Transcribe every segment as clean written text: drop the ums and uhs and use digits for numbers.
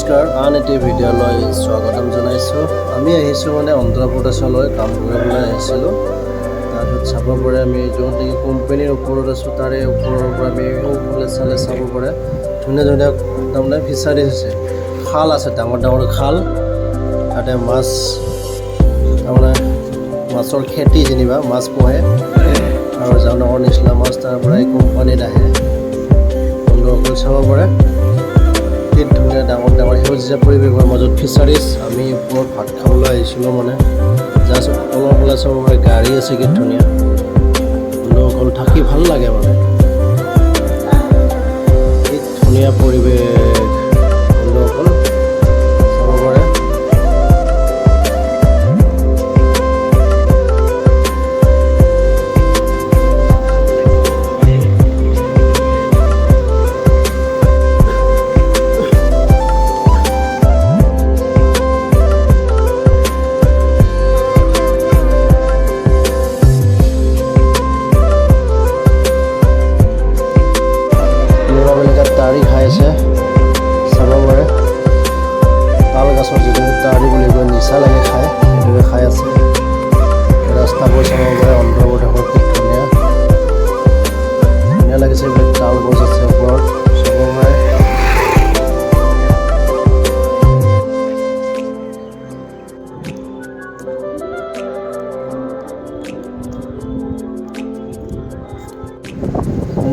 নমস্কাৰ, আন এটি ভিডিঅ'লৈ স্বাগতম জনাইছোঁ। আমি আহিছোঁ মানে অন্ধ্ৰ প্ৰদেশলৈ কাম কৰিবলৈ আহিছিলোঁ। তাৰপিছত চাব পাৰে আমি য'ত নেকি কোম্পানীৰ ওপৰত আছোঁ তাৰে ওপৰৰ পৰা আমি ওপৰলৈ চাব পাৰে ধুনীয়া ধুনীয়া তাৰমানে ফিচাৰিজ আছে, খাল আছে, ডাঙৰ ডাঙৰ খাল। তাতে মাছ তাৰমানে মাছৰ খেতি যেনিবা মাছ পোহে আৰু ডাঙৰ নিচিনা মাছ তাৰ পৰাই কোম্পানীত আহে। বন্ধুসকল চাব পাৰে কি ধুনীয়া ডাঙৰ ডাঙৰ সেউজীয়া পৰিৱেশৰ মাজত ফিচাৰিজ। আমি ওপৰত ভাত খাবলৈ আহিছিলোঁ মানে জাষ্ট তলৰ ফালে চাব পাৰে গাড়ী আছে, কি ধুনীয়া। বন্ধুসকল থাকি ভাল লাগে মানে কি ধুনীয়া পৰিৱেশ। বন্ধুসকল চাব পাৰে তাৰি খাই আছে, চাব পাৰে তাল গছৰ যিটো তাৰি বুলি কয়, নিচা লাগে খাই, সেইটোকে খাই আছে। ৰাস্তাবোৰ চাব পাৰে অন্ধ্ৰ প্ৰদেশৰ খুব ধুনীয়া ধুনীয়া লাগিছে। এইবিলাক তাল গছ আছে ওপৰত চাব পাৰে।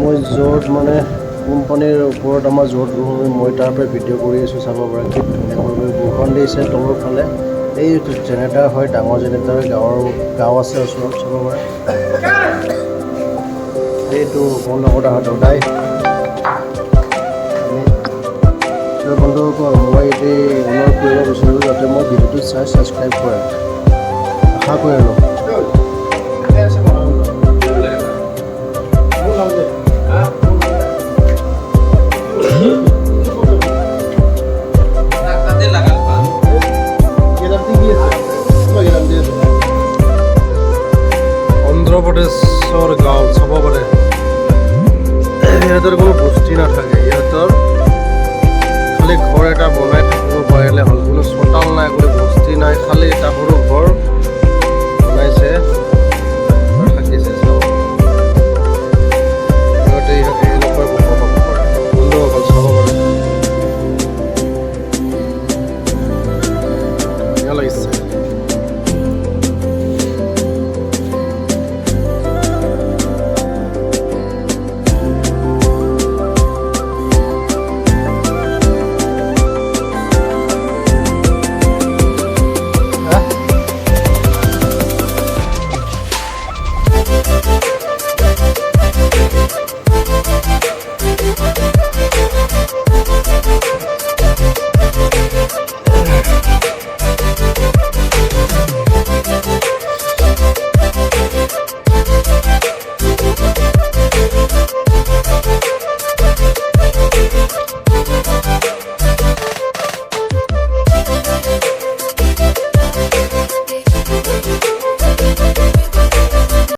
মই য'ত মানে কোম্পানীৰ ওপৰত আমাৰ য'ত মই তাৰ পৰা ভিডিঅ' কৰি আছোঁ, চাব পাৰে কি ধুনীয়া পৰিৱেশ। বৰষুণ দিছে তলৰ ফালে, এই জেনেৰেটাৰ হয়, ডাঙৰ জেনেৰেটাৰ গাঁও আছে ওচৰত, চাব পাৰে। এইটো মোৰ লগত অহা দাদাই বন্ধুসকল, মই এটি অনুৰোধ কৰিব বিচাৰোঁ যাতে মই ভিডিঅ'টো চাই ছাবস্ক্ৰাইব কৰে, আশা কৰিলোঁ।